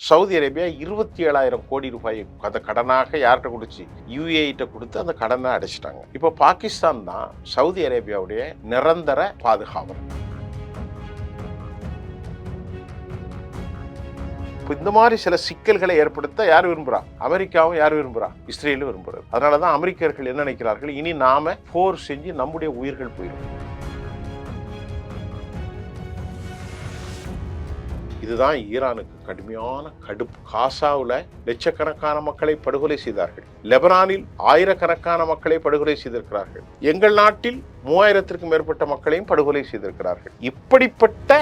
Saudi Arabia 27,000 கோடி ரூபாய் அந்த கடனாக யார்கிட்ட கொடுத்து UAE கொடுத்து அந்த கடனை அடைச்சிட்டாங்க. இப்போ பாகிஸ்தான் தான் சவுதி அரேபியாவுடைய நிரந்தர பாதுகாவலர். இந்த மாதிரி சில சிக்கல்களை ஏற்படுத்த யார் விரும்புறா? அமெரிக்காவும் யார் விரும்புறா? இஸ்ரேலும் விரும்புறது. அதனாலதான் அமெரிக்கர்கள் என்ன நினைக்கிறார்கள், இனி நாம போர் செஞ்சு நம்முடைய உயிர்கள் போயிடும். இதுதான் ஈரானுக்கு கடுமையான கடுப்பு. காசாவில் லட்சக்கணக்கான மக்களை படுகொலை செய்தார்கள். லெபனானில் ஆயிரக்கணக்கான மக்களை படுகொலை செய்திருக்கிறார்கள். எங்கள் நாட்டில் 3000த்திற்கும் மேற்பட்ட மக்களையும் படுகொலை செய்திருக்கிறார்கள். இப்படிப்பட்ட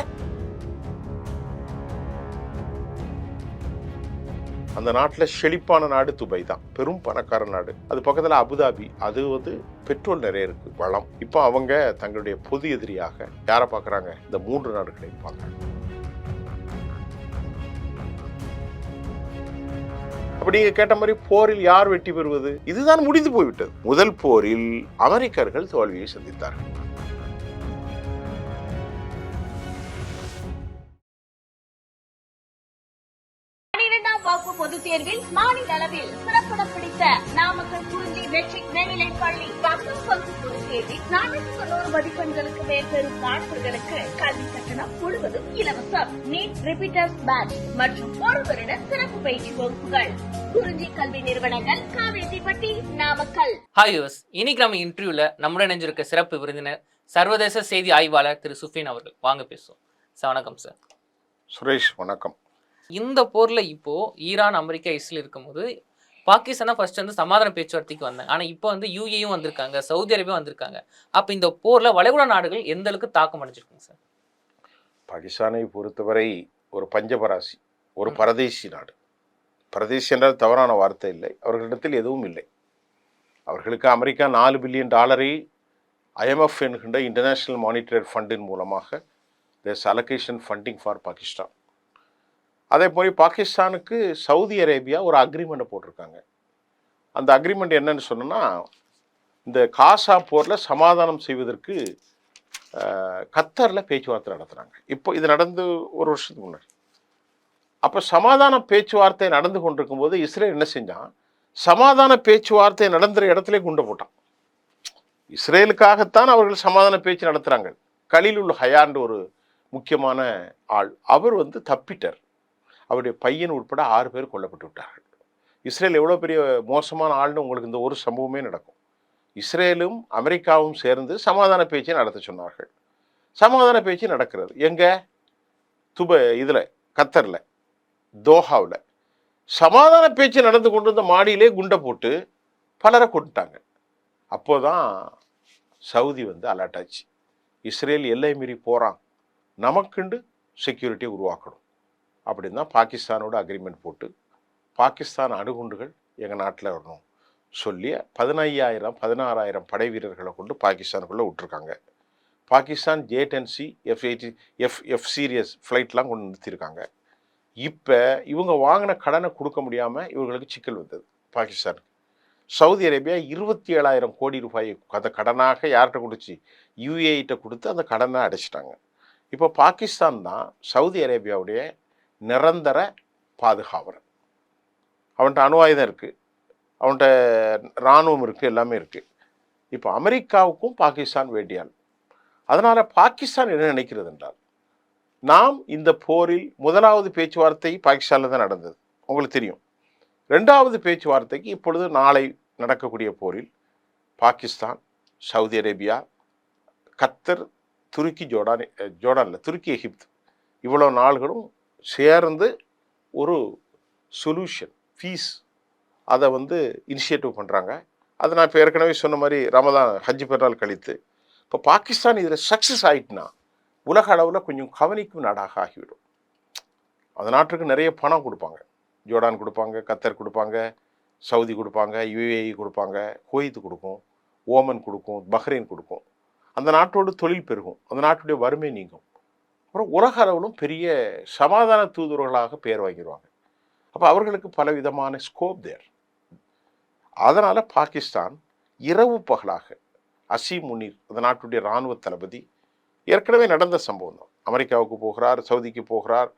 அந்த நாட்டில் செழிப்பான நாடு துபாய் தான், பெரும் பணக்கார நாடு. அது பக்கத்தில் அபுதாபி, அது பெட்ரோல் நிறைய இருக்கு, வளம். இப்போ அவங்க தங்களுடைய பொது எதிரியாக யாரை பார்க்குறாங்க? இந்த 3 நாடுகளையும் பார்க்குறாங்க. அப்படி நீங்க கேட்ட மாதிரி போரில் யார் வெற்றி பெறுவது? இதுதான் முடிந்து போய்விட்டது. முதல் போரில் அமெரிக்கர்கள் தோல்வியை சந்தித்தார்கள். பொதுத் தேர்வில் மாநில அளவில் சிறப்பிடம் பிடித்த நாமக்கல் குறிஞ்சி மெட்ரிக் மேல்நிலைப் பள்ளி பொதுத் தேர்வில் 490 மதிப்பெண்களுக்கு மேல் பெறும் மாணவர்களுக்கு கல்வி கட்டணம் முழுவதும் இலவசம். நீட் ரிப்பீட்டர்ஸ் பேட்ச் மற்றும் 1 வருட சிறப்பு பயிற்சி வகுப்புகள். குறிஞ்சி கல்வி நிறுவனங்கள், காவேரிப்பட்டி, நாமக்கல். ஹாய் யூஸ், இன்னைக்கு நம்ம இன்டர்வியூல நம்முடன் இணைஞ்சிருக்க சிறப்பு விருந்தினர் சர்வதேச செய்தி ஆய்வாளர் திரு சுஃபியான் அவர்கள். வாங்க பேசுவோம் சார். வணக்கம் சார். சுரேஷ் வணக்கம். இந்த போர்ல இப்போ ஈரான், அமெரிக்கா, இஸ்ரேல் இருக்கும்போது பாகிஸ்தானை ஃபர்ஸ்ட் சமாதான பேச்சுவார்த்தைக்கு வந்தாங்க. ஆனா இப்போ UAEயும் வந்திருக்காங்க, சவுதி அரேபியா வந்திருக்காங்க. அப்ப இந்த போர்ல வளைகுடா நாடுகள் எந்த அளவுக்கு தாக்கம் அடைஞ்சிருக்குங்க சார்? பாகிஸ்தானை பொறுத்தவரை ஒரு பஞ்சபராசி, ஒரு பரதேசி நாடு. பரதேசி என்றால் தவறான வார்த்தை இல்லை, அவர்களிடத்தில் எதுவும் இல்லை. அவர்களுக்கு அமெரிக்கா $4 பில்லியன் IMF என்கின்ற இன்டர்நேஷனல் மானிட்டரி ஃபண்டின் மூலமாக there's allocation funding for Pakistan. அதே போல் பாகிஸ்தானுக்கு சவுதி அரேபியா ஒரு அக்ரிமெண்ட்டை போட்டிருக்காங்க. அந்த அக்ரிமெண்ட் என்னன்னு சொன்னோன்னா, இந்த காசா போரில் சமாதானம் செய்வதற்கு கத்தரில் பேச்சுவார்த்தை நடத்துகிறாங்க. இப்போ இது நடந்து 1 வருஷத்துக்கு முன்னாடி. அப்போ சமாதான பேச்சுவார்த்தை நடந்து கொண்டிருக்கும் போது இஸ்ரேல் என்ன செஞ்சான்? சமாதான பேச்சுவார்த்தை நடந்துற இடத்துல குண்டை போட்டான். இஸ்ரேலுக்காகத்தான் அவர்கள் சமாதான பேச்சு நடத்துகிறாங்க. கலீலுல் ஹயான்ற ஒரு முக்கியமான ஆள், அவர் தப்பிட்டார். அவருடைய பையன் உட்பட 6 பேர் கொல்லப்பட்டு விட்டார்கள். இஸ்ரேல் எவ்வளோ பெரிய மோசமான ஆள்னு உங்களுக்கு இந்த ஒரு சம்பவமே நடக்கும். இஸ்ரேலும் அமெரிக்காவும் சேர்ந்து சமாதான பேச்சை நடத்த சொன்னார்கள். சமாதான பேச்சு நடக்கிறது எங்கே? இதில் கத்தரில், தோஹாவில் சமாதான பேச்சு நடந்து கொண்டு வந்த மாடியிலே குண்டை போட்டு பலரை கொண்டுட்டாங்க. அப்போதான் சவுதி அலர்ட் ஆச்சு. இஸ்ரேல் எல்லை மீறி போகிறான், நமக்குண்டு செக்யூரிட்டியை உருவாக்கணும் அப்படின்னு தான் பாகிஸ்தானோட அக்ரிமெண்ட் போட்டு பாகிஸ்தான் அணுகுண்டுகள் எங்கள் நாட்டில் வரணும் சொல்லி 15,000-16,000 படை வீரர்களை கொண்டு பாகிஸ்தானுக்குள்ளே விட்டுருக்காங்க. பாகிஸ்தான் J-10C F சீரியஸ் ஃப்ளைட்லாம் கொண்டு நிறுத்தியிருக்காங்க. இப்போ இவங்க வாங்கின கடனை கொடுக்க முடியாமல் இவங்களுக்கு சிக்கல் வந்தது பாகிஸ்தானுக்கு. சவுதி அரேபியா 27,000 கோடி ரூபாய் அந்த கடனாக யார்கிட்ட கொடுத்து UAE கொடுத்து அந்த கடனை அடைச்சிட்டாங்க. இப்போ பாகிஸ்தான் தான் சவுதி அரேபியாவுடைய நிரந்தர பாதுகாவலர். அவன்கிட்ட அணு ஆயுதம் இருக்குது, அவன்கிட்ட இராணுவம் இருக்குது, எல்லாமே இருக்குது. இப்போ அமெரிக்காவுக்கும் பாகிஸ்தான் வேண்டியால். அதனால் பாகிஸ்தான் என்ன நினைக்கிறது என்றால், நாம் இந்த போரில் முதலாவது பேச்சுவார்த்தை பாகிஸ்தானில் தான் நடந்தது, உங்களுக்கு தெரியும். 2வது பேச்சுவார்த்தைக்கு இப்பொழுது நாளை நடக்கக்கூடிய போரில் பாகிஸ்தான், சவுதி அரேபியா, கத்தர், துருக்கி, ஜோர்டானில் துருக்கி, எகிப்து இவ்வளோ நாடுகளும் சேர்ந்து ஒரு சொல்யூஷன் ஃபீஸ் அதை இனிஷியேட்டிவ் பண்ணுறாங்க. அதை நான் இப்போ ஏற்கனவே சொன்ன மாதிரி ரமதான் ஹஜ் பெருநாள் கழித்து இப்போ பாகிஸ்தான் இதில் சக்ஸஸ் ஆகிட்டுனா உலக அளவில் கொஞ்சம் கவனிக்கும் நாடாக ஆகிவிடும். அந்த நாட்டுக்கு நிறைய பணம் கொடுப்பாங்க. ஜோர்டான் கொடுப்பாங்க, கத்தர் கொடுப்பாங்க, சவுதி கொடுப்பாங்க, UAE கொடுப்பாங்க, குவைத் கொடுக்கும், ஓமன் கொடுக்கும், பஹ்ரைன் கொடுக்கும். அந்த நாட்டோடு தொழில் பெருகும், அந்த நாட்டுடைய வறுமை நீங்கும். அப்புறம் உலக அளவிலும் பெரிய சமாதான தூதுவர்களாக பேர் வாங்கிடுவாங்க. அப்போ அவர்களுக்கு பல விதமான ஸ்கோப் தேர். அதனால் பாகிஸ்தான் இரவு பகலாக அசீம் முனீர், அந்த நாட்டுடைய இராணுவ தளபதி, ஏற்கனவே நடந்த சம்பவம் தான். அமெரிக்காவுக்கு போகிறார், சவுதிக்கு போகிறார்,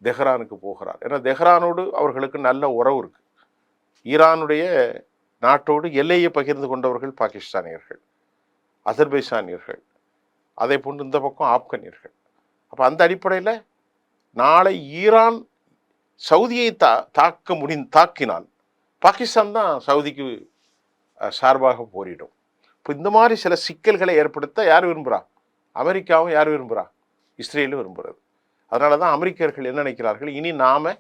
தெஹ்ரானுக்கு போகிறார். ஏன்னா தெஹ்ரானோடு அவர்களுக்கு நல்ல உறவு இருக்கு. ஈரானுடைய நாட்டோடு எல்லையை பகிர்ந்து கொண்டவர்கள் பாகிஸ்தானியர்கள், அசர்பைசானியர்கள், அதே போன்று இந்த பக்கம் ஆப்கானியர்கள். அப்போ அந்த அடிப்படையில் நாளை ஈரான் சவுதியை தாக்கினால் பாகிஸ்தான் தான் சவுதிக்கு சார்பாக போரிடும். இப்போ இந்த மாதிரி சில சிக்கல்களை ஏற்படுத்த யார் விரும்புகிறா? அமெரிக்காவும் யார் விரும்புகிறா? இஸ்ரேலும் விரும்புகிறது. அதனால தான் அமெரிக்கர்கள் என்ன நினைக்கிறார்கள், இனி நாம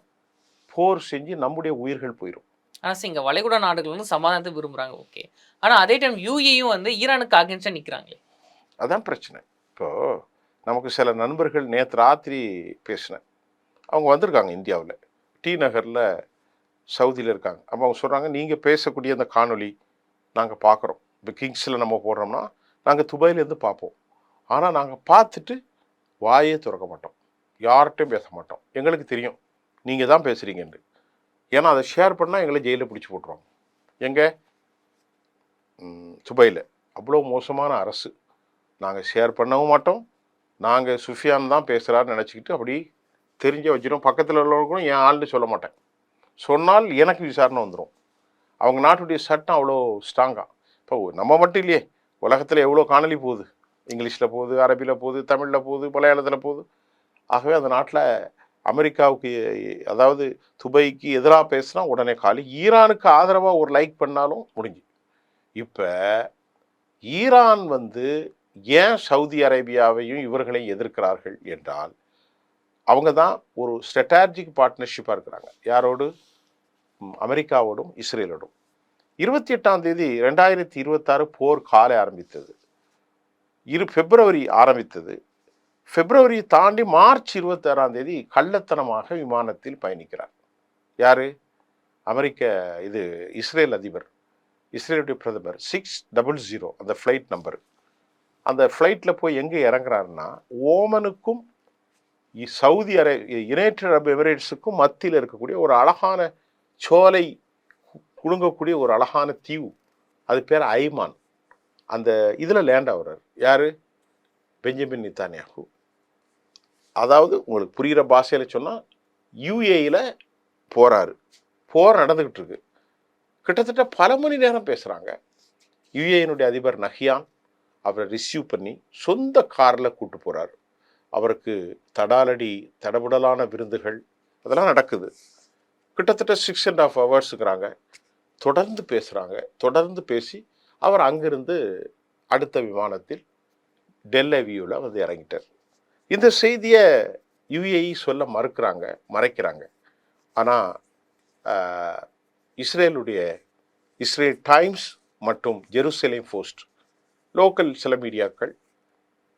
போர் செஞ்சு நம்முடைய உயிர்கள் போயிடும். ஆனால் இங்கே வளைகுடா நாடுகள் வந்து சமாதானத்தை விரும்புகிறாங்க, ஓகே. ஆனால் அதே டைம் யூஏயும் வந்து ஈரானுக்கு அகேன்ஸ்டாக நிற்கிறாங்களே, அதான் பிரச்சனை. இப்போது நமக்கு சில நண்பர்கள் நேற்று ராத்திரி பேசினேன். அவங்க வந்திருக்காங்க இந்தியாவில், டி நகரில் சவுதியில் இருக்காங்க. அப்போ அவங்க சொல்கிறாங்க, நீங்கள் பேசக்கூடிய அந்த காணொலி நாங்கள் பார்க்குறோம். இப்போ கிங்ஸில் நம்ம போடுறோம்னா நாங்கள் துபாயிலேருந்து பார்ப்போம். ஆனால் நாங்கள் பார்த்துட்டு வாயே திறக்க மாட்டோம், யார்கிட்டையும் பேச மாட்டோம். எங்களுக்கு தெரியும் நீங்கள் தான் பேசுகிறீங்கன்னு. ஏன்னா அதை ஷேர் பண்ணால் எங்களை ஜெயிலில் பிடிச்சி போட்டுருவாங்க. எங்கே? துபாயில். அவ்வளோ மோசமான அரசு. நாங்கள் ஷேர் பண்ணவும் மாட்டோம். நாங்கள் சுஃபியான் தான் பேசுகிறான்னு நினச்சிக்கிட்டு அப்படி தெரிஞ்ச வச்சிடும். பக்கத்தில் உள்ளவர்களுக்கும் என் ஆள்னு சொல்ல மாட்டேன். சொன்னால் எனக்கு விசாரணை வந்துடும். அவங்க நாட்டுடைய சட்டம் அவ்வளோ ஸ்ட்ராங்காக. இப்போ நம்ம மட்டும் இல்லையே, உலகத்தில் எவ்வளோ காணொலி போகுது. இங்கிலீஷில் போகுது, அரபியில் போகுது, தமிழில் போகுது, மலையாளத்தில் போகுது. ஆகவே அந்த நாட்டில் அமெரிக்காவுக்கு, அதாவது துபாய்க்கு எதிராக பேசினா உடனே காலி. ஈரானுக்கு ஆதரவாக ஒரு லைக் பண்ணாலும் முடிஞ்சு. இப்போ ஈரான் வந்து ஏன் சவுதி அரேபியாவையும் இவர்களையும் எதிர்க்கிறார்கள் என்றால், அவங்க தான் ஒரு ஸ்ட்ராட்டஜிக் பார்ட்னர்ஷிப்பாக இருக்கிறாங்க. யாரோடு? அமெரிக்காவோடும் இஸ்ரேலோடும். 28 2026 போர் காலை ஆரம்பித்தது. பிப்ரவரி ஆரம்பித்தது. பிப்ரவரி தாண்டி மார்ச் 26 கள்ளத்தனமாக விமானத்தில் பயணிக்கிறார். யாரு? இஸ்ரேல் அதிபர், இஸ்ரேலுடைய பிரதமர். 600 அந்த ஃப்ளைட் நம்பர். அந்த ஃப்ளைட்டில் போய் எங்கே இறங்குறாருன்னா, ஓமனுக்கும் சவுதி யுனைடெட் அரபு எமிரேட்ஸுக்கும் மத்தியில் இருக்கக்கூடிய ஒரு அழகான சோலை குலுங்கக்கூடிய ஒரு அழகான தீவு, அது பேர் ஐமான். அந்த இதில் லேண்ட் ஆகுறார். யார்? Benjamin Netanyahu. அதாவது உங்களுக்கு புரிகிற பாஷையில் சொன்னால், யுஏயில் போகிறாரு. போர் நடந்துக்கிட்டு இருக்கு. கிட்டத்தட்ட பல மணி நேரம் பேசுகிறாங்க. யுஏயினுடைய அதிபர் நஹ்யான் அவரை ரிசீவ் பண்ணி சொந்த காரில் கூட்டு போகிறார். அவருக்கு தடபுடலான விருந்துகள் அதெல்லாம் நடக்குது. கிட்டத்தட்ட 6.5 ஹவர்ஸுங்கிறாங்க. தொடர்ந்து பேசுகிறாங்க. தொடர்ந்து பேசி அவர் அங்கிருந்து அடுத்த விமானத்தில் டெல் அவியூவில் வந்து இறங்கிட்டார். இந்த செய்தியை யுஏஇ சொல்ல மறைக்கிறாங்க. ஆனால் இஸ்ரேல் டைம்ஸ் மற்றும் ஜெருசலேம் போஸ்ட், லோக்கல் சில மீடியாக்கள்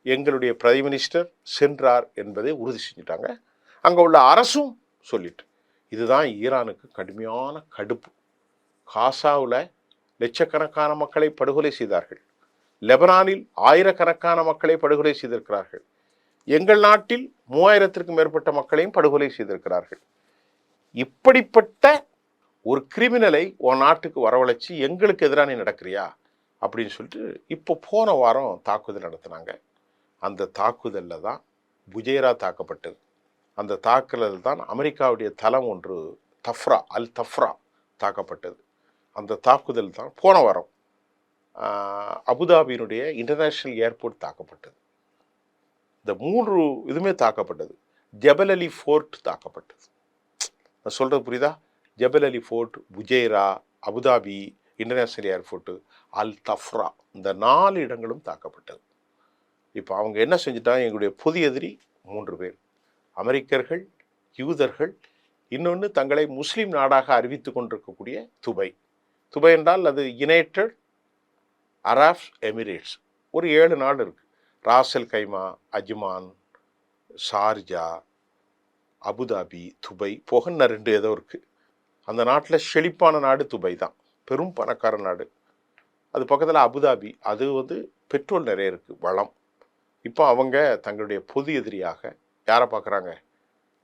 எங்களுடைய பிரைம் மினிஸ்டர் சென்றார் என்பதை உறுதி செஞ்சுட்டாங்க. அங்கே உள்ள அரசும் சொல்லிட்டு. இதுதான் ஈரானுக்கு கடுமையான கடுப்பு. காசாவில் லட்சக்கணக்கான மக்களை படுகொலை செய்தார்கள். லெபனானில் ஆயிரக்கணக்கான மக்களை படுகொலை செய்திருக்கிறார்கள். எங்கள் நாட்டில் 3000க்கும் மேற்பட்ட மக்களையும் படுகொலை செய்திருக்கிறார்கள். இப்படிப்பட்ட ஒரு கிரிமினலை உன் நாட்டுக்கு வரவழைச்சி எங்களுக்கு எதிராக நீ நடக்கிறியா அப்படின்னு சொல்லிட்டு இப்போ போன வாரம் தாக்குதல் நடத்தினாங்க. அந்த தாக்குதலில் தான் புஜைரா தாக்கப்பட்டது. அந்த தாக்குதலில் தான் அமெரிக்காவுடைய தளம் ஒன்று அல் தஃப்ரா தாக்கப்பட்டது. அந்த தாக்குதல் தான் போன வாரம் அபுதாபியினுடைய இன்டர்நேஷ்னல் ஏர்போர்ட் தாக்கப்பட்டது. இந்த 3 இதுவுமே தாக்கப்பட்டது. ஜபல் அலி ஃபோர்ட் தாக்கப்பட்டது. நான் சொல்கிறது புரியுதா? Jebel Ali Fort, Fujairah, Abu Dhabi International airport, Al Dhafra, இந்த 4 இடங்களும் தாக்கப்பட்டது. இப்போ அவங்க என்ன செஞ்சுட்டாங்க? எங்களுடைய பொது எதிரி 3 பேர், அமெரிக்கர்கள், யூதர்கள், இன்னொன்று தங்களை முஸ்லீம் நாடாக அறிவித்து கொண்டிருக்கக்கூடிய துபை என்றால் அது யுனைடெட் அரப் எமிரேட்ஸ். ஒரு 7 நாடு இருக்குது. ராசல் கைமா, அஜ்மான், ஷார்ஜா, அபுதாபி, துபை போக 2 ஏதோ இருக்குது. அந்த நாட்டில் செழிப்பான நாடு துபை தான், பெரும் பணக்கார நாடு. அது பக்கத்தில் அபுதாபி, அது வந்து பெட்ரோல் நிறைய இருக்குது, வளம். இப்போ அவங்க தங்களுடைய பொது எதிரியாக யாரை பார்க்குறாங்க?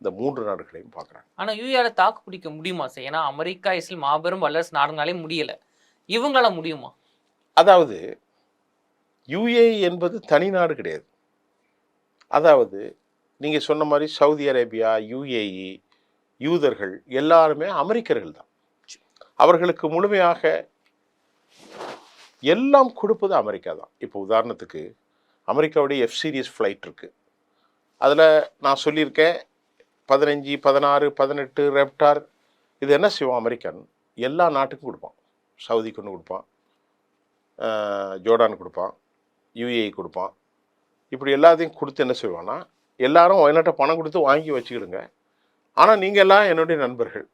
இந்த 3 நாடுகளையும் பார்க்குறாங்க. ஆனால் யூஏல தாக்கு பிடிக்க முடியுமா சார்? ஏன்னா அமெரிக்கா, இஸ்ரேல் மாபெரும் வல்லரசு நாடுனாலே முடியலை, இவங்களால முடியுமா? அதாவது யுஏஇ என்பது தனி நாடு கிடையாது. அதாவது நீங்கள் சொன்ன மாதிரி சவுதி அரேபியா, யுஏஇ, யூதர்கள் எல்லாருமே அமெரிக்கர்கள் தான். அவர்களுக்கு முழுமையாக எல்லாம் கொடுப்பது அமெரிக்கா தான். இப்போ உதாரணத்துக்கு அமெரிக்காவுடைய எஃப் சீரிஸ் ஃப்ளைட் இருக்குது. அதில் நான் சொல்லியிருக்கேன் 15, 16, 18 ரெப்டார். இது என்ன செய்வான் அமெரிக்கன்? எல்லா நாட்டுக்கும் கொடுப்பான். சவுதிக்கு ஒன்று கொடுப்பான், ஜோர்டான் கொடுப்பான், யுஏஇ கொடுப்பான். இப்படி எல்லாத்தையும் கொடுத்து என்ன செய்வான்னா, எல்லாரும் என்கிட்ட பணம் கொடுத்து வாங்கி வச்சுக்கிடுங்க, ஆனால் நீங்கள் எல்லாம் என்னுடைய நண்பர்கள்,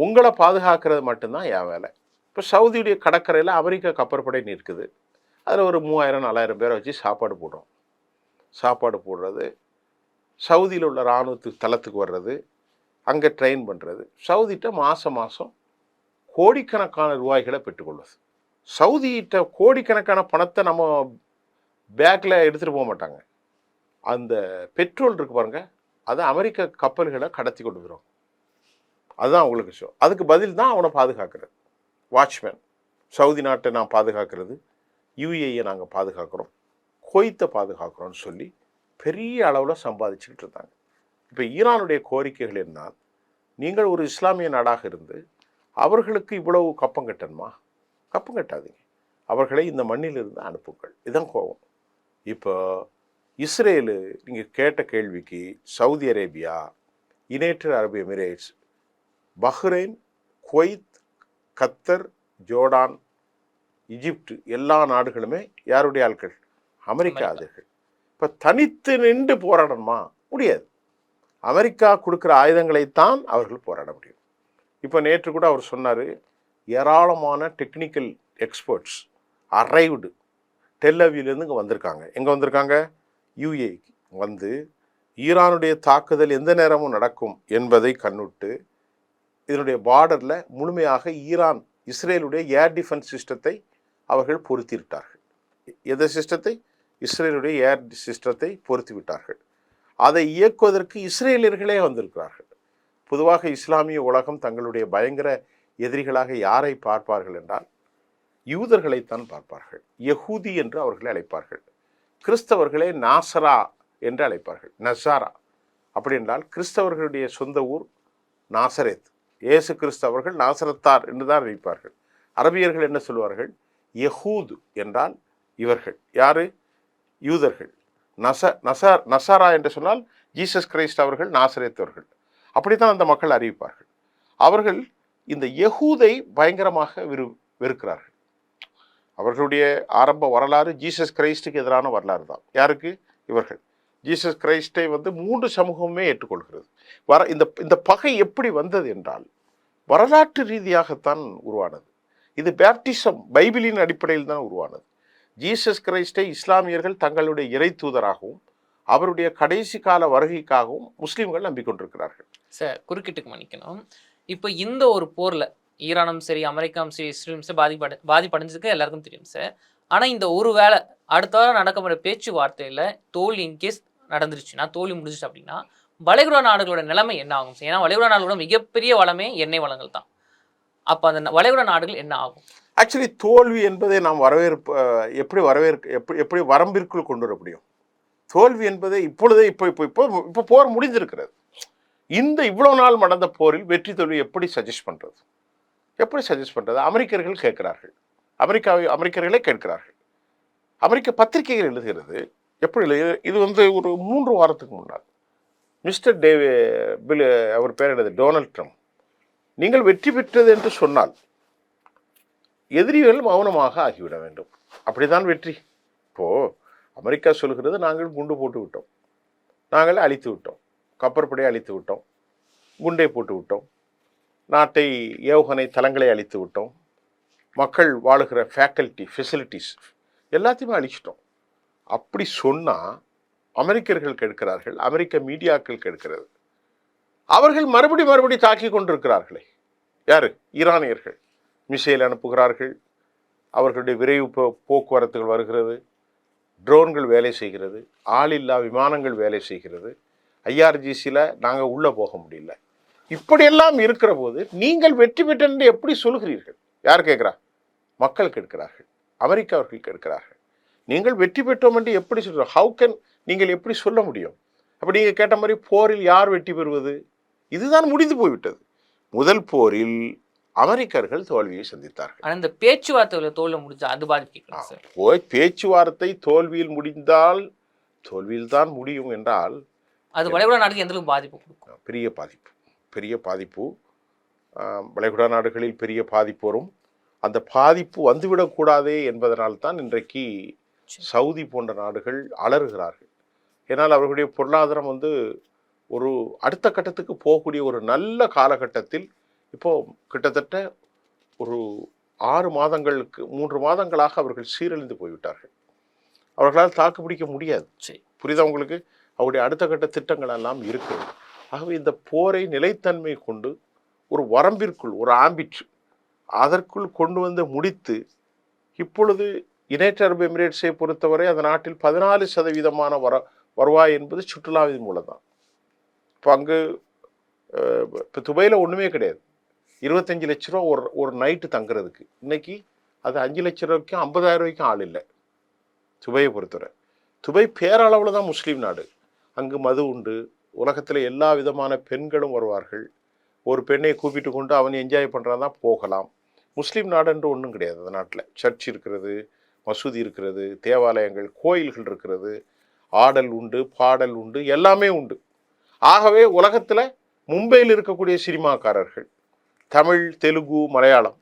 உங்களை பாதுகாக்கிறது மட்டும்தான் என் வேலை. இப்போ சவுதியுடைய கடற்கரையில் அமெரிக்கா கப்பற்படை நிற்குது. அதில் ஒரு 3000, 4000 பேரை வச்சு சாப்பாடு போடுறோம். சாப்பாடு போடுறது, சவுதியில் உள்ள இராணுவத்துக்கு தளத்துக்கு வர்றது, அங்கே ட்ரெயின் பண்ணுறது, சவுதிகிட்ட மாதம் கோடிக்கணக்கான ரூபாய்களை பெற்றுக்கொள்வது. சவுதிகிட்ட கோடிக்கணக்கான பணத்தை நம்ம பேக்கில் எடுத்துகிட்டு போக மாட்டாங்க. அந்த பெட்ரோல் இருக்கு பாருங்கள், அதை அமெரிக்க கப்பல்களை கடத்தி கொண்டு வரும். அதுதான் அவங்களுக்கு விஷயம். அதுக்கு பதில் தான் அவனை பாதுகாக்கிறது. வாட்ச்மேன், சவுதி நாட்டை நான் பாதுகாக்கிறது, யுஏஇயை நாங்கள் பாதுகாக்கிறோம், குவைத்தை பாதுகாக்கிறோன்னு சொல்லி பெரிய அளவில் சம்பாதிச்சுக்கிட்டு இருந்தாங்க. இப்போ ஈரானுடைய கோரிக்கைகள் என்ன? நீங்கள் ஒரு இஸ்லாமிய நாடாக இருந்து அவர்களுக்கு இவ்வளவு கப்பம் கட்டணுமா? கப்பம் கட்டாதீங்க, அவர்களை இந்த மண்ணிலிருந்து அனுப்புங்கள். இதுதான் கோபம். இப்போ இஸ்ரேலு நீங்கள் கேட்ட கேள்விக்கு சவுதி அரேபியா, யுனைடெட் அரபு எமிரேட்ஸ், பஹ்ரைன், குவைத், கத்தர், ஜோர்டான், ஈஜிப்ட் எல்லா நாடுகளுமே யாருடைய ஆட்கள்? அமெரிக்கா ஆதர்கள். இப்போ தனித்து நின்று போராடணுமா? முடியாது. அமெரிக்கா கொடுக்குற ஆயுதங்களைத்தான் அவர்கள் போராட முடியும். இப்போ நேற்று கூட அவர் சொன்னார், ஏராளமான டெக்னிக்கல் எக்ஸ்பர்ட்ஸ் அரைவ்டு டெல்லவிலேருந்து இங்கே வந்திருக்காங்க. எங்கே வந்திருக்காங்க? யுஏஇக்கு வந்து ஈரானுடைய தாக்குதல் எந்த நேரமும் நடக்கும் என்பதை கண்ணுட்டு இதனுடைய பார்டரில் முழுமையாக ஈரான் இஸ்ரேலுடைய ஏர் டிஃபென்ஸ் சிஸ்டத்தை அவர்கள் பொருத்திவிட்டார்கள். எந்த சிஸ்டத்தை? இஸ்ரேலுடைய ஏர் சிஸ்டத்தை பொருத்தி விட்டார்கள். அதை இயக்குவதற்கு இஸ்ரேலியர்களே வந்திருக்கிறார்கள். பொதுவாக இஸ்லாமிய உலகம் தங்களுடைய பயங்கர எதிரிகளாக யாரை பார்ப்பார்கள் என்றால் யூதர்களைத்தான் பார்ப்பார்கள். யஹூதி என்று அவர்களை அழைப்பார்கள். கிறிஸ்தவர்களே நாசரா என்று அழைப்பார்கள், நசாரா. அப்படி என்றால் கிறிஸ்தவர்களுடைய சொந்த ஊர் நாசரேத். இயேசு கிறிஸ்தவர்கள் நாசரத்தார் என்று தான் அழைப்பார்கள். அரபியர்கள் என்ன சொல்வார்கள்? யஹூது என்றால் இவர்கள் யாரு? யூதர்கள். நசாரா என்று சொன்னால் ஜீசஸ் கிரைஸ்ட் அவர்கள் நாசரேத்தவர்கள். அப்படித்தான் அந்த மக்கள் அறிவிப்பார்கள். அவர்கள் இந்த யஹூதை பயங்கரமாக வெறுக்கிறார்கள். அவர்களுடைய ஆரம்ப வரலாறு ஜீசஸ் கிரைஸ்டுக்கு எதிரான வரலாறு தான். யாருக்கு? இவர்கள். ஜீசஸ் கிரைஸ்டை 3 சமூகமே ஏற்றுக்கொள்கிறது. இந்த பகை எப்படி வந்தது என்றால் வரலாற்று ரீதியாகத்தான் உருவானது. இது பேப்டிசம், பைபிளின் அடிப்படையில் தான் உருவானது. ஜீசஸ் கிரைஸ்டை இஸ்லாமியர்கள் தங்களுடைய இறை தூதராகவும் அவருடைய கடைசி கால வருகைக்காகவும் முஸ்லீம்கள் நம்பிக்கொண்டிருக்கிறார்கள். சார், குறுக்கிட்டுக்கு மன்னிக்கணும். இப்போ இந்த ஒரு போரில் ஈரானும் சரி, அமெரிக்காவும் சரி, இஸ்ரேலும் சரி பாதிப்படைஞ்சதுக்கு எல்லாருக்கும் தெரியும் சார். ஆனால் இந்த ஒரு வேளை அடுத்த வாரம் நடக்கிற பேச்சுவார்த்தையில் தோல்வி இன்கேஸ் நடந்துருச்சுன்னா, தோல்வி முடிஞ்சிச்சு அப்படின்னா வளைகுடா நாடுகளோட நிலைமை என்ன ஆகும் சார்? ஏன்னா வளைகுடா நாடுகளோட மிகப்பெரிய வளமே எண்ணெய் வளங்கள் தான். அப்போ அந்த வளைகுடா நாடுகள் என்ன ஆகும்? ஆக்சுவலி தோல்வி என்பதை நாம் எப்படி வரம்பிற்குள் கொண்டு வர முடியும்? தோல்வி என்பதை இப்போ போர் முடிந்திருக்கிறது. இந்த இவ்வளோ நாள் நடந்த போரில் வெற்றி தோல்வி எப்படி சஜஸ்ட் பண்ணுறது? அமெரிக்கர்கள் கேட்கிறார்கள். அமெரிக்கர்களே கேட்கிறார்கள். அமெரிக்க பத்திரிகைகள் எழுதுகிறது. எப்படி இது ஒரு 3 வாரத்துக்கு முன்னால் மிஸ்டர் அவர் பேர் என்னது, டொனால்ட் ட்ரம்ப், நீங்கள் வெற்றி பெற்றது என்று சொன்னால் எதிரிகள் மௌனமாக ஆகிவிட வேண்டும். அப்படிதான் வெற்றி. இப்போது அமெரிக்கா சொல்கிறது, நாங்கள் குண்டு போட்டு விட்டோம், நாங்கள் அழித்து விட்டோம், கப்பற்படையை அழித்து விட்டோம், குண்டை போட்டு விட்டோம், நாட்டை ஏவுகணை தளங்களை அழித்து விட்டோம், மக்கள் வாழுகிற ஃபெசிலிட்டிஸ் எல்லாத்தையுமே அழிச்சிட்டோம். அப்படி சொன்னால் அமெரிக்கர்கள் கேட்கிறார்கள், அமெரிக்க மீடியாக்கள் கேட்கிறது. அவர்கள் மறுபடி தாக்கி கொண்டிருக்கிறார்களே. யார்? ஈரானியர்கள் மிசைல் அனுப்புகிறார்கள், அவர்களுடைய விரைவு போக்குவரத்துகள் வருகிறது, ட்ரோன்கள் வேலை செய்கிறது, ஆளில்லா விமானங்கள் வேலை செய்கிறது, ஐஆர்ஜிசியில் நாங்கள் உள்ளே போக முடியல. இப்படியெல்லாம் இருக்கிற போது நீங்கள் வெற்றி பெற்று எப்படி சொல்கிறீர்கள்? யார் கேட்குறா? மக்கள் கேட்கிறார்கள், அமெரிக்காவர்கள் கேட்கிறார்கள். நீங்கள் வெற்றி பெற்றோம் என்று எப்படி சொல்கிறோம்? ஹவு கேன் நீங்கள் எப்படி சொல்ல முடியும்? அப்போ நீங்கள் கேட்ட மாதிரி போரில் யார் வெற்றி பெறுவது? இதுதான் முடிந்து போய்விட்டது. முதல் போரில் அமெரிக்கர்கள் தோல்வியை சந்தித்தார்கள். ஆனா இந்த பேச்சுவார்த்தையில தோல்வி முடிஞ்சா அது பாதிக்கலாம் சார். போய் பேச்சுவார்த்தை தோல்வியில் முடிந்தால் தோல்வியில் தான் முடியும் என்றால் அது வளைகுடா நாடுக்கு எந்த அளவுக்கு பாதிப்பு கொடுக்கும்? பெரிய பாதிப்பு. வளைகுடா நாடுகளில் பெரிய பாதிப்பு வரும். அந்த பாதிப்பு வந்துவிடக்கூடாதே என்பதனால்தான் இன்றைக்கு சவுதி போன்ற நாடுகள் அலறுகிறார்கள். ஏன்னால் அவர்களுடைய பொருளாதாரம் ஒரு அடுத்த கட்டத்துக்கு போகக்கூடிய ஒரு நல்ல காலகட்டத்தில் இப்போ கிட்டத்தட்ட ஒரு 6 மாதங்களுக்கு 3 மாதங்களாக அவர்கள் சீரழிந்து போய்விட்டார்கள். அவர்களால் தாக்கு பிடிக்க முடியாது. புரியுதா உங்களுக்கு? அவருடைய அடுத்த கட்ட திட்டங்கள் எல்லாம் இருக்கிறது. ஆகவே இந்த போரை நிலைத்தன்மை கொண்டு ஒரு வரம்பிற்குள், ஒரு ஆம்பிட் அதற்குள் கொண்டு வந்து முடித்து, இப்பொழுது யுனைடெட் அரபு எமிரேட்ஸை பொறுத்தவரை அந்த நாட்டில் 14% வருவாய் என்பது சுற்றுலாவின் மூலம் தான். இப்போ அங்கு இப்போ துபாயில் ஒன்றுமே கிடையாது. 25 லட்ச ரூபா ஒரு நைட்டு தங்குறதுக்கு. இன்னைக்கு அது 5 லட்ச ரூபாய்க்கும் 50,000 ரூபாய்க்கும் ஆள் இல்லை துபாயை பொறுத்தவரை. துபாய் பேரளவில் தான் முஸ்லீம் நாடு. அங்கு மது உண்டு. உலகத்தில் எல்லா விதமான பெண்களும் வருவார்கள். ஒரு பெண்ணை கூப்பிட்டு கொண்டு அவன் என்ஜாய் பண்ணுறான் தான் போகலாம். முஸ்லீம் நாடுன்று ஒன்றும் கிடையாது. அந்த நாட்டில் சர்ச் இருக்கிறது, மசூதி இருக்கிறது, தேவாலயங்கள், கோயில்கள் இருக்கிறது, ஆடல் உண்டு, பாடல் உண்டு, எல்லாமே உண்டு. ஆகவே உலகத்தில் மும்பையில் இருக்கக்கூடிய சினிமாக்காரர்கள், தமிழ், தெலுங்கு, மலையாளம்,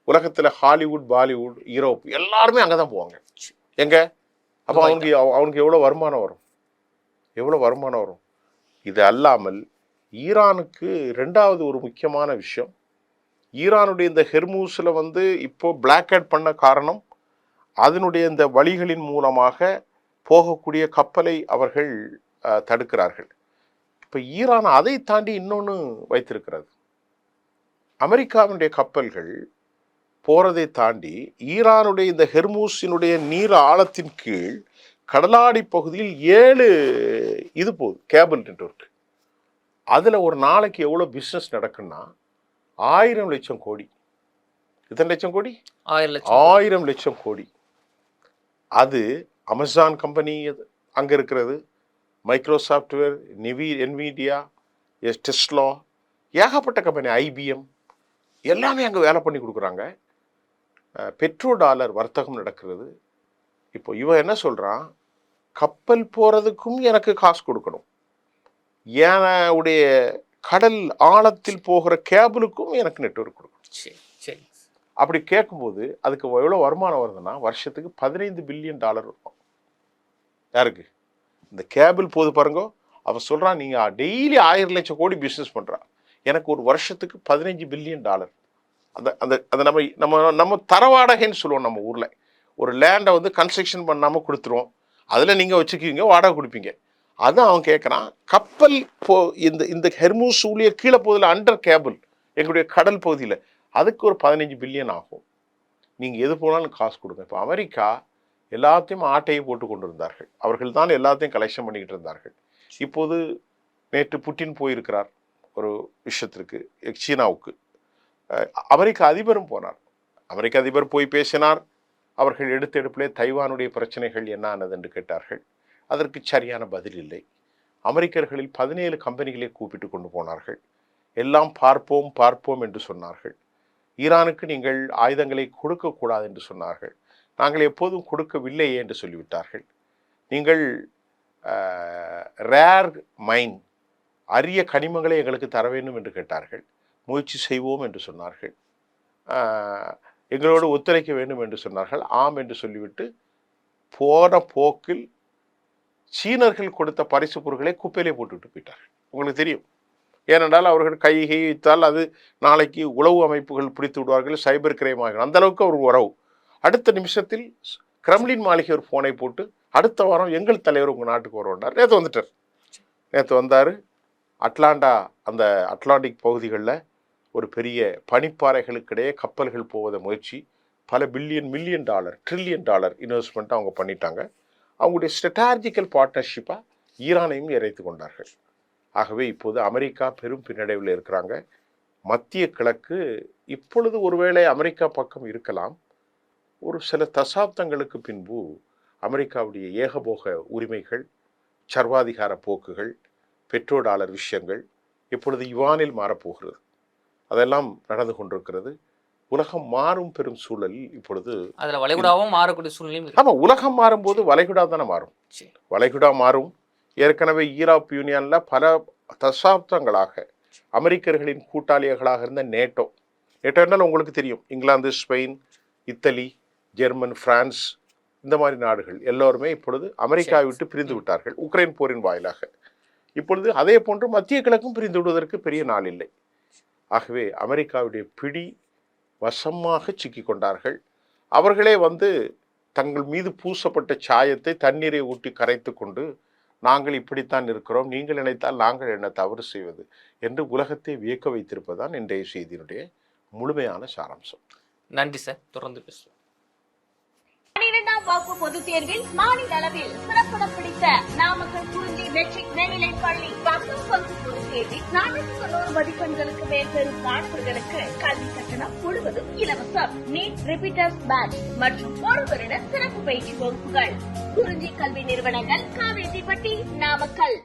உலகத்தில் ஹாலிவுட், பாலிவுட், யூரோப் எல்லாருமே அங்கே தான் போவாங்க. எங்கே? அப்போ அவனுக்கு எவ்வளோ வருமானம் வரும்? இது அல்லாமல் ஈரானுக்கு 2வது ஒரு முக்கியமான விஷயம், ஈரானுடைய இந்த ஹெர்மூஸில் இப்போ பிளாக் அவுட் பண்ண காரணம், அதனுடைய இந்த வழிகளின் மூலமாக போகக்கூடிய கப்பலை அவர்கள் தடுக்கிறார்கள். இப்போ ஈரான் அதை தாண்டி இன்னொன்று வைத்திருக்கிறது. அமெரிக்காவினுடைய கப்பல்கள் போகிறதை தாண்டி ஈரானுடைய இந்த ஹெர்மூஸினுடைய நீர் ஆழத்தின் கீழ் கடலாடி பகுதியில் 7 இது போகுது, கேபிள் நெட்வொர்க். அதில் ஒரு நாளைக்கு எவ்வளோ பிஸ்னஸ் நடக்குன்னா 1000 லட்சம் கோடி. எத்தனை லட்சம் கோடி? 1000 லட்சம் கோடி. அது அமேசான் கம்பெனி அங்கே இருக்கிறது, மைக்ரோசாஃப்ட்வேர், என்விடியா, டெஸ்லா, ஏகப்பட்ட கம்பெனி, ஐபிஎம் எல்லாமே அங்கே வேலை பண்ணி கொடுக்குறாங்க. பெட்ரோ டாலர் வர்த்தகம் நடக்கிறது. இப்போ இவன் என்ன சொல்கிறான், கப்பல் போகிறதுக்கும் எனக்கு காசு கொடுக்கணும், என்னுடைய கடல் ஆழத்தில் போகிற கேபிளுக்கும் எனக்கு நெட்வொர்க் கொடுக்கணும். அப்படி கேட்கும்போது அதுக்கு எவ்வளோ வருமானம் வருதுன்னா வருஷத்துக்கு $15 பில்லியன் இருக்கும். யாருக்கு? இந்த கேபிள் போது பாருங்க. அவன் சொல்கிறான், நீங்கள் டெய்லி 1000 லட்சம் கோடி பிஸ்னஸ் பண்ணுறான், எனக்கு ஒரு வருஷத்துக்கு $15 பில்லியன். அந்த அந்த அந்த நம்ம நம்ம நம்ம தரவாடகைன்னு சொல்லுவோம். நம்ம ஊரில் ஒரு லேண்டை கன்ஸ்ட்ரக்ஷன் பண்ணாமல் கொடுத்துருவோம், அதில் நீங்கள் வச்சுக்குவீங்க, வாடகை கொடுப்பீங்க. அதான் அவன் கேட்குறான், கப்பல் இந்த ஹெர்மூஸ் ஊழிய கீழே போதில் அண்டர் கேபிள் எங்களுடைய கடல் பகுதியில் அதுக்கு ஒரு 15 பில்லியன் ஆகும், நீங்கள் எது போனாலும் காசு கொடுங்க. இப்போ அமெரிக்கா எல்லாத்தையும் ஆட்டையை போட்டு கொண்டு இருந்தார்கள். அவர்கள் தான் எல்லாத்தையும் கலெக்ஷன் பண்ணிக்கிட்டு இருந்தார்கள். இப்போது நேற்று புட்டின் போயிருக்கிறார் ஒரு விஷயத்திற்கு, சீனாவுக்கு. அமெரிக்க அதிபரும் போனார். அமெரிக்க அதிபர் போய் பேசினார். அவர்கள் எடுப்பிலே தைவானுடைய பிரச்சனைகள் என்ன ஆனது என்று கேட்டார்கள். அதற்கு சரியான பதில் இல்லை. அமெரிக்கர்களில் 17 கம்பெனிகளை கூப்பிட்டு கொண்டு போனார்கள். எல்லாம் பார்ப்போம் என்று சொன்னார்கள். ஈரானுக்கு நீங்கள் ஆயுதங்களை கொடுக்கக்கூடாது என்று சொன்னார்கள். நாங்கள் எப்போதும் கொடுக்கவில்லையே என்று சொல்லிவிட்டார்கள். நீங்கள் ரேர் மைன், அரிய கனிமங்களை எங்களுக்கு தர வேண்டும் என்று கேட்டார்கள். முயற்சி செய்வோம் என்று சொன்னார்கள். எங்களோடு ஒத்துழைக்க வேண்டும் என்று சொன்னார்கள். ஆம் என்று சொல்லிவிட்டு போன போக்கில் சீனர்கள் கொடுத்த பரிசு பொருட்களை குப்பையிலே போட்டுவிட்டு போயிட்டார்கள். உங்களுக்கு தெரியும். ஏனென்றால் அவர்கள் கையை வைத்தால் அது நாளைக்கு உளவு அமைப்புகள் பிடித்து விடுவார்கள், சைபர் கிரைம் ஆகும். அந்த அளவுக்கு அவர் உறவு. அடுத்த நிமிஷத்தில் கிரெம்லின் மாளிகை ஒரு ஃபோனை போட்டு அடுத்த வாரம் எங்கள் தலைவர் உங்கள் நாட்டுக்கு வருவார். நேற்று வந்தார். அந்த அட்லாண்டிக் பகுதிகளில் ஒரு பெரிய பனிப்பாறைகளுக்கிடையே கப்பல்கள் போவதை முயற்சி, பல million dollar, trillion dollar investment அவங்க பண்ணிட்டாங்க. அவங்களுடைய ஸ்ட்ராட்டஜிக்கல் பார்ட்னர்ஷிப்பாக ஈரானையும் இறைத்து கொண்டார்கள். ஆகவே இப்போது அமெரிக்கா பெரும் பின்னடைவில் இருக்கிறாங்க. மத்திய கிழக்கு இப்பொழுது ஒருவேளை அமெரிக்கா பக்கம் இருக்கலாம். ஒரு சில தசாப்தங்களுக்கு பின்பு அமெரிக்காவுடைய ஏகபோக உரிமைகள், சர்வாதிகார போக்குகள், பெட்ரோ டாலர் விஷயங்கள் இப்பொழுது யுவானில் மாறப்போகிறது. அதெல்லாம் நடந்து கொண்டிருக்கிறது. உலகம் மாறும் பெரும் சூழல் இப்பொழுது. அதுல வளைகுடாவும் மாறக்கூடிய சூழ்நிலையும் இருக்கு. ஆமா, உலகம் மாறும்போது வளைகுடா தானே மாறும். சரி. வளைகுடா மாறும். ஏற்கனவே ஈரோப் யூனியன்ல பல தசாப்தங்களாக அமெரிக்கர்களின் கூட்டாளிகளாக இருந்த நேட்டோ என்றால் உங்களுக்கு தெரியும், England, Spain, Italy, German, France, இந்த மாதிரி நாடுகள் எல்லோருமே இப்பொழுது அமெரிக்காவை விட்டு பிரிந்து விட்டார்கள் உக்ரைன் போரின் வாயிலாக. இப்பொழுது அதே போன்று மத்திய கிழக்கும் பிரிந்து விடுவதற்கு பெரிய நாள் இல்லை. ஆகவே அமெரிக்காவுடைய பிடி வசமாக சிக்கி கொண்டார்கள். அவர்களே தங்கள் மீது பூசப்பட்ட சாயத்தை தண்ணீரை ஊட்டி கரைத்து கொண்டு, நாங்கள் இப்படித்தான் இருக்கிறோம், நீங்கள் நினைத்தால் நாங்கள் என்ன தவறு செய்வது என்று உலகத்தை வியக்க வைத்திருப்பதுதான் இன்றைய செய்தியினுடைய முழுமையான சாராம்சம். நன்றி சார், தொடர்ந்து பேசுவோம். 12ஆம் வகுப்பு பொதுத் தேர்வில் மாநில அளவில் சிறப்பிடம் பிடித்த நாமக்கல் குறிஞ்சி மெட்ரிக் மேல்நிலைப் பள்ளி 10ஆம் வகுப்பு பொதுத் தேர்வில் 490 மதிப்பெண்களுக்கு மேல் பெறும் மாணவர்களுக்கு கல்வி கட்டணம் முழுவதும் இலவசம். நீட் ரிப்பீட்டர்ஸ் பேட்ச் மற்றும் ஒரு வருட சிறப்பு பயிற்சி வகுப்புகள். குறிஞ்சி கல்வி நிறுவனங்கள், காவேரிப்பட்டி, நாமக்கல்.